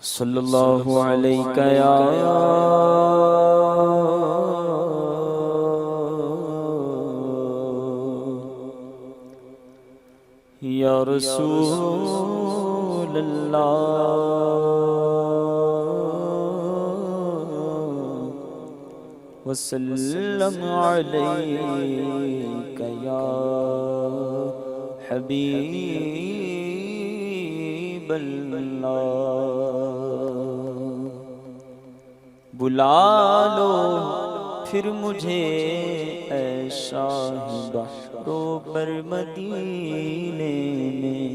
صلی اللہ علیہ یا رسول اللہ وسلم علیک یا حبیب اللہ۔ بلا لو پھر مجھے اے شاہ بحروں پر مدینے میں،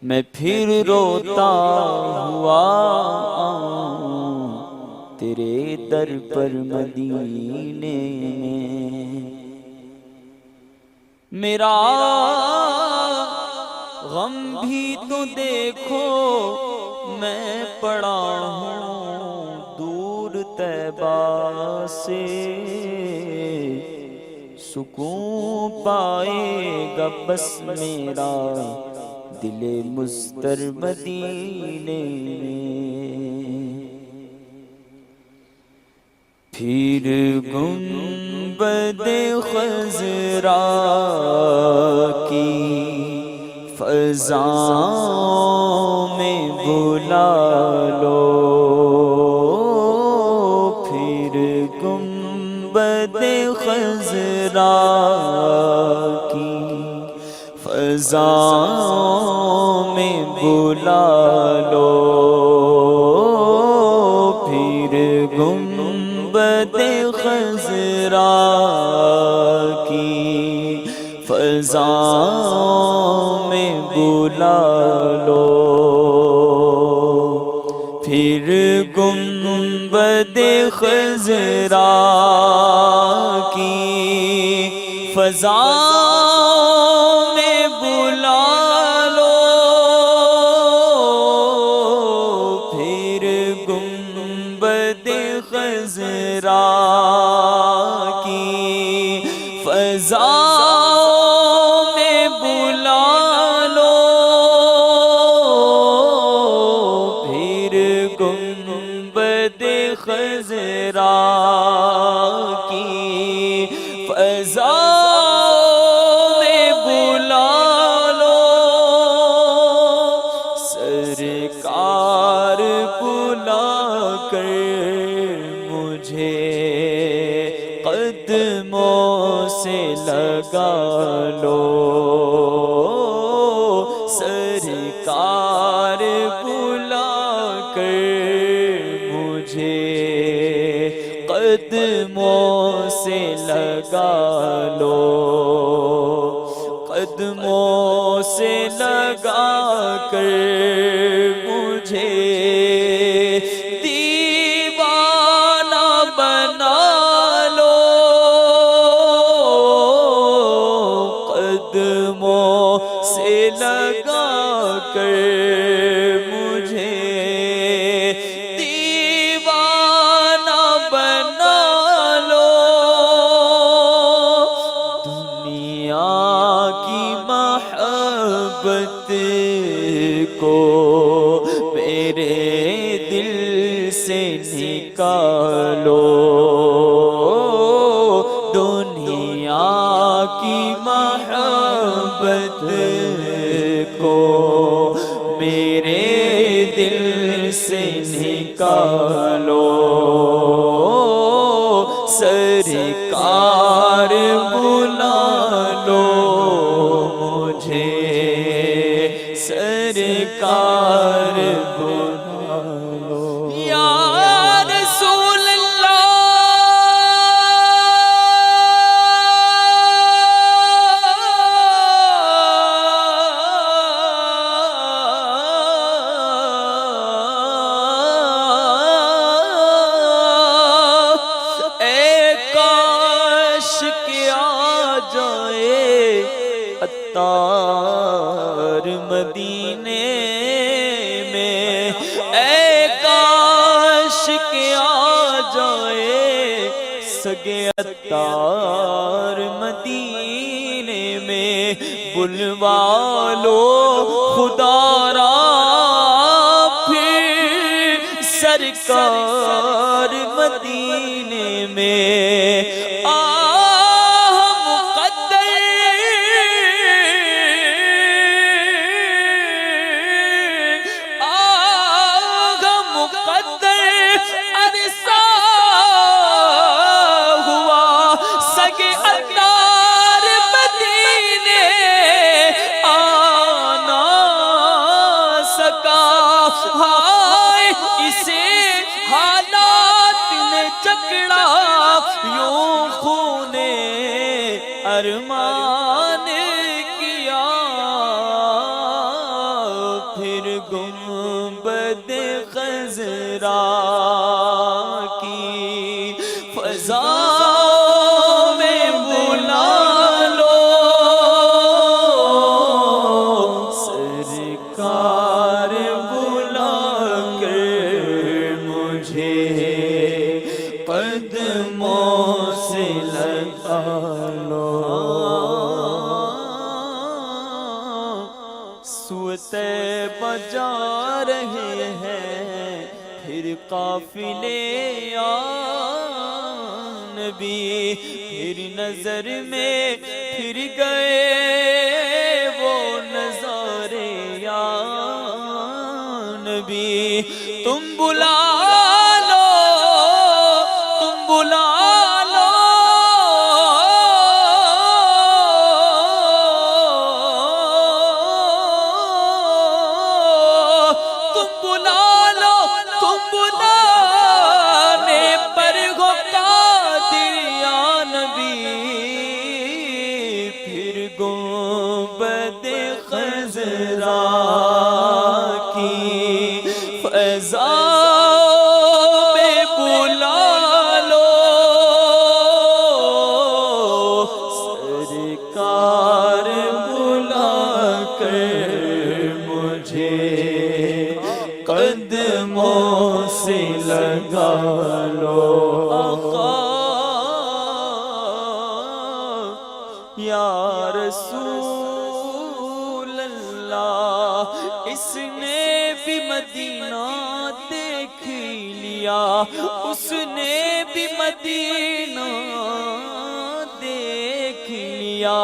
میں پھر روتا ہوا آؤں تیرے در پر مدینے میں۔ میرا غم بھی تو دیکھو میں پڑا ہوں دور طیبہ سے، سکون پائے گا بس میرا دل مضطر مدینے میں۔ پھر گنبد خضرا کی فضاؤں میں بلا لو، پھر گنبد خضرا کی فضاؤں میں بلا لو، پھر گنبد خضرا کی فضاؤں میں بلا لو، پھر گنبد خضرا کی فضاؤں میں بلا لو، پھر گنبد خضرا کی فضاؤں میں بلا لو، پھر گنبد خضرا کی فضاؤں میں بلا لو، سرکار بلا کر مجھے قدموں سے لگا لو، سرکار بلا کر مجھے قدموں سے لگا لو، قدموں سے لگا کر مجھے دیوانہ بنا لو، قدموں سے لگا کر مجھے دیوانہ بنا لو، دنیا کی محبت کو میرے دل سے نکالو، دنیا کی محبت کو میرے دل سے نکالو، سرکار بلا لو مجھے، سرکار بلا لو یا رسول اللہ، اے کاش کہ آ جائے عطار مدینے میں، اے کاش کہ آ جائے سگے عطار مدینے میں، بلوا لو خدا را پھر سرکار مدینے میں ارمان کیا پھر گنبد خضرا کی فضا میں بلا لو سرکار بلا کر مجھے قدموں سے لگا لو طیبہ جا رہے ہیں پھر قافلے یا نبی پھر نظر میں پھر گئے وہ نظارے یا نبی تم بلا لو تم بلا گنبد خضرا کی فضا میں بلا لو سرکار بلا کر مجھے قدموں سے لگا لو یا رسول اللہ اس نے بھی مدینہ دیکھ لیا اس نے بھی مدینہ دیکھ لیا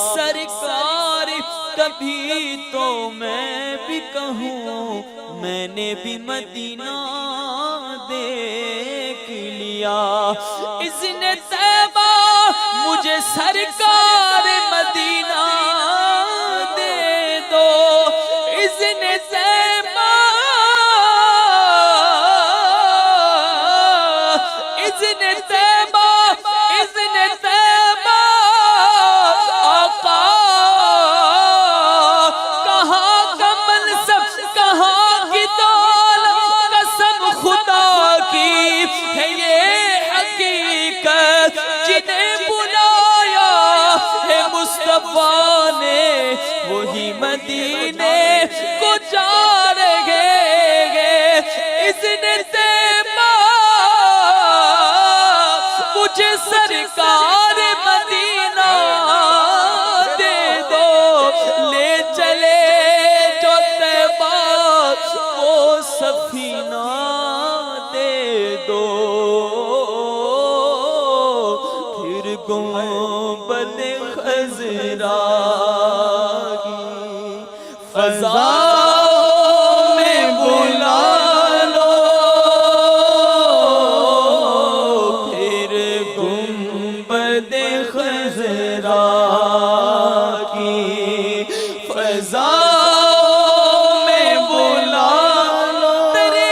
سرکار کبھی تو میں بھی کہوں میں نے بھی مدینہ دیکھ لیا اذن طیبہ مجھے سرکار مدینہ دے دو اذن طیبہ اذن طیبہ اذن طیبہ آقا کہاں کا منصب کہاں کی دولت قسم خدا کی ہے یہ حقیقت جنہیں مصطفیٰ نے وہی مدینے کو جا رہے ہیں اذن طیبہ مجھے سرکار مدینہ دے دو لے چلے جو طیبہ وہ سفینہ دے دو پھر گنبد خضرا کی فضا میں بلا لو پھر گنبد خضرا کی فضا میں بلا لو تیرے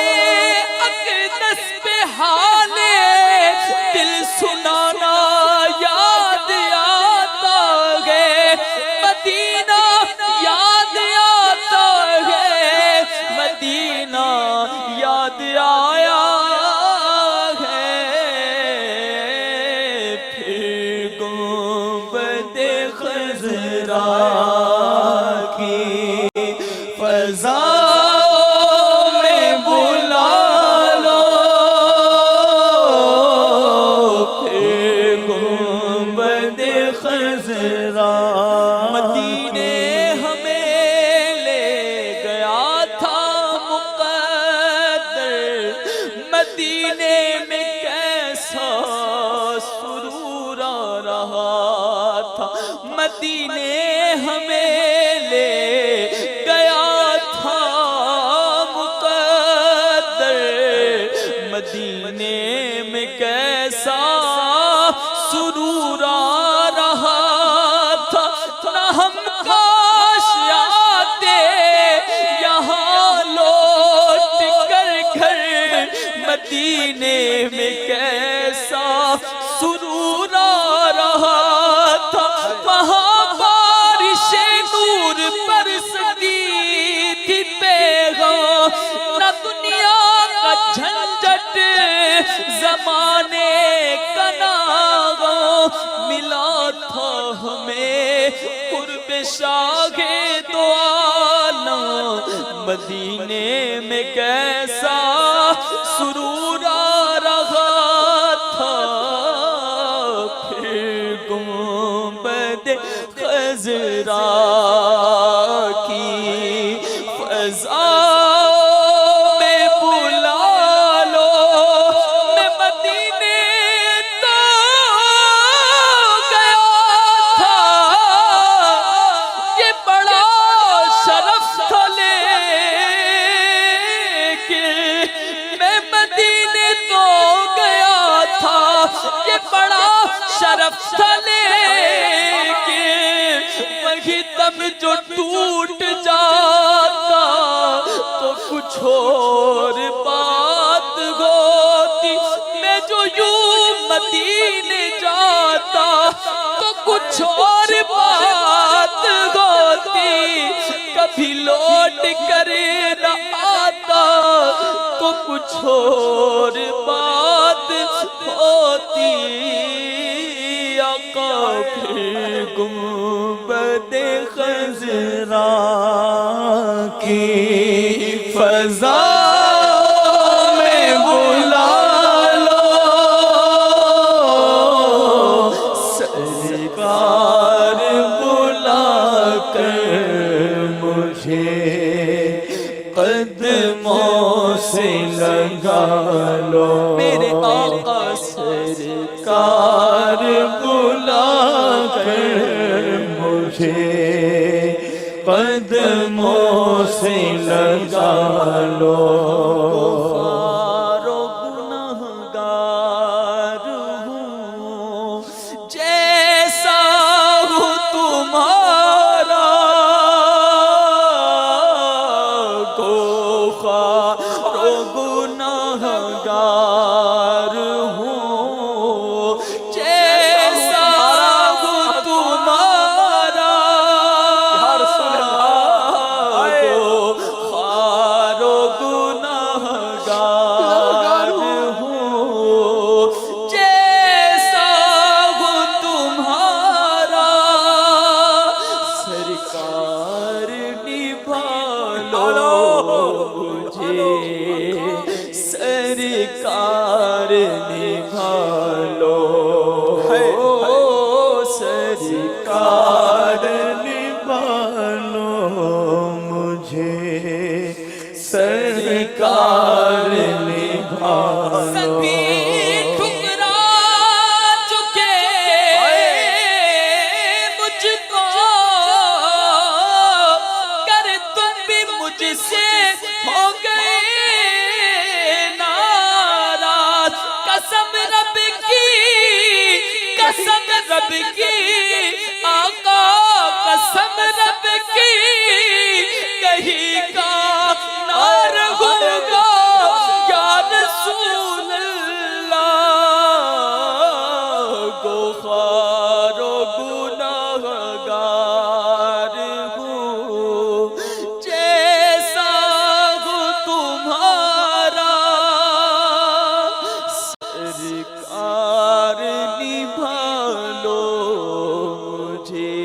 مدینے میں کیسا سرور آ رہا تھا، مدینے ہمیں لے گیا تھا مقدر، مدینے میں کیسا سرور آ رہا تھا، نہ ہم کاش آتے یہاں لوٹ کر گھر، مدینے میں کیسا سرور آ رہا تھا، وہاں بارش نور برستی تھی پیغام، نہ دنیا کا جھنجھٹ زمانے کا ناغام، ملا تھا ہمیں قرب شاہ دو عالم، مدینے میں کیسا سرور آ رہا تھا، پھر گنبد خضرا کی فضا میں بلا لو، میں مدینے تو گیا تھا، یہ بڑا شرف تھا لیکن میں مدینے تو گیا تھا، یہ بڑا شرف تھا لیکن وہی دم جو ٹوٹ جاتا تو کچھ اور بات ہوتی، میں جو یوں مدینے جاتا تو کچھ اور بات ہوتی، کبھی لوٹ کر نہ آتا تو کچھ اور بات ہوتی، آقا پھر گنبد خضرا کی فضا میں بلا لو، سرکار بلا کر مجھے قدموں سے لگا لو، میرے آقا سرکار بلا کر مجھے قدموں سے لگا لو، خار و گنہگار ہوں جیسا ہوں تمہارا، خار و گنہگار ہوں جیسا ہوں تمہارا، خار و گنہگار ہوں جیسا ہوں تمہارا، سرکار نبھا لو مجھے، سرکار نبھا لو، سرکار نبھا لو مجھے، سرکار نبھا لو، سبھی ٹھکرا چکے مجھ کو، کر تم بھی مجھ سے ہو گئے ناراض، قسم رب کی، قسم رب کی، آقا قسم رب کی، کہیں کا نہ رہوں گا یا رسول اللہ، خار و گنہگار ہوں جیسا ہوں تمہارا، سرکار نبھا لو مجھے،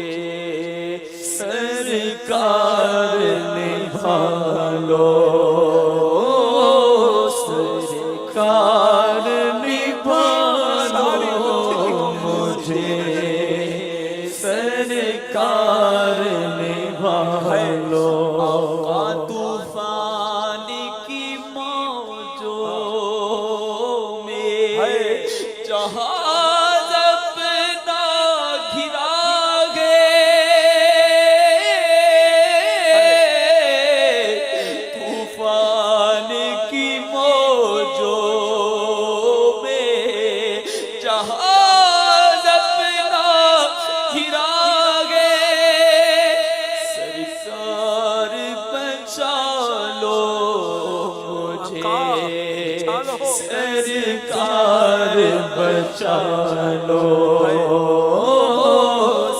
سرکار نبھا جہاز اپنا گھرا گئے، طوفان کی موجوں میں جہاز اپنا گھرا گئے، سرکار بچا لو مجھے، سرکار بچا لو،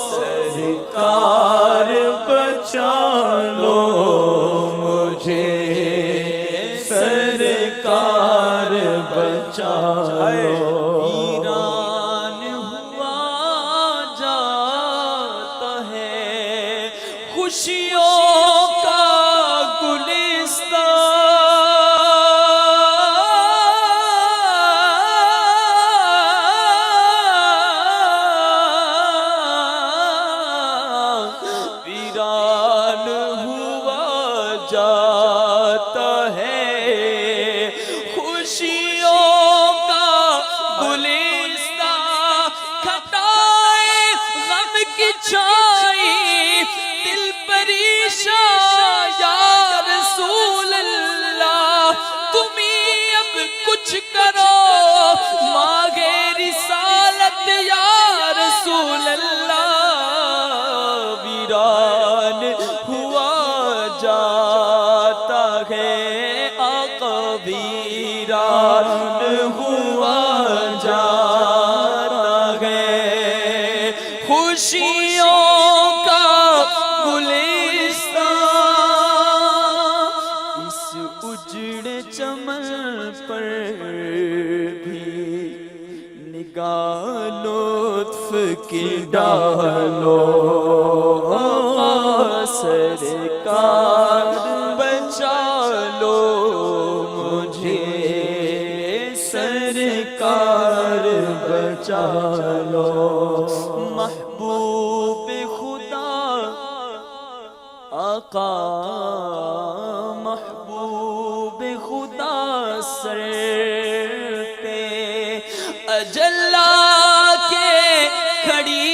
سرکار بچا لو مجھے، سرکار بچا لو۔ ویران ہوا جاتا ہے خوشیوں کا ویران ہوا جاتا ہے خوشیوں کا گلستان، کھٹائے غم کی چھائی دل پریشان، یا رسول اللہ تم ہی اب کچھ کرو، مانگے رسالت یا رسول اللہ۔ ویران ہوا جاتا ہے آقا، ویران ہوا جاتا ہے خوشیوں کا گلستان، اس اجڑے چمن پر بھی نگاہ لطف کی ڈالو، سرکار بچا لو مجھے، سرکار بچا لو۔ محبوب خدا آقا، محبوب خدا سر پہ اجل آ کے کھڑی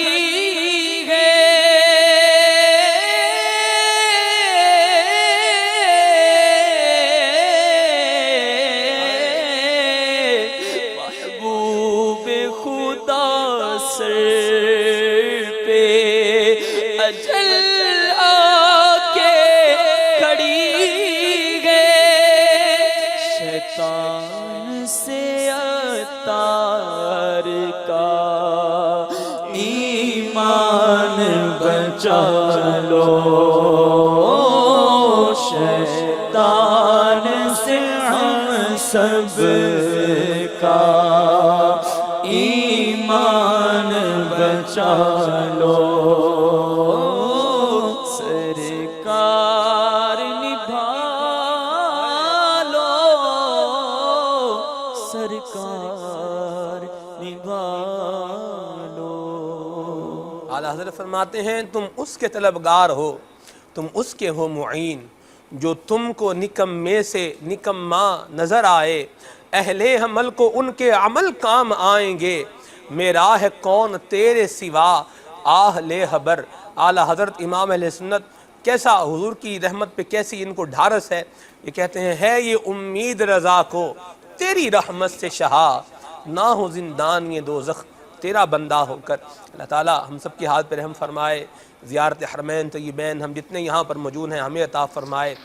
سر پہ اجل آ کے کھڑی ہے، شیطان سے عطار کا ایمان بچا لو، شیطان سے ہم سب کا ایمان بچا لو، سرکار نبھا لو، سرکار نبھا لو۔ اعلیٰ حضرت فرماتے ہیں تم اس کے طلبگار ہو، تم اس کے ہو معین، جو تم کو نکمے سے نکما نظر آئے، اہل حمل کو ان کے عمل کام آئیں گے، میرا ہے کون تیرے سوا آہ لے حبر۔ اعلیٰ حضرت امام اہل سنت کیسا حضور کی رحمت پہ کیسی ان کو ڈھارس ہے، یہ کہتے ہیں ہے یہ امید رضا کو تیری رحمت سے شہا، نہ ہو زندان یہ دوزخ تیرا بندہ ہو کر۔ اللہ تعالیٰ ہم سب کی حال پہ رحم فرمائے، زیارت حرمین طیبین ہم جتنے یہاں پر موجود ہیں ہمیں عطا فرمائے۔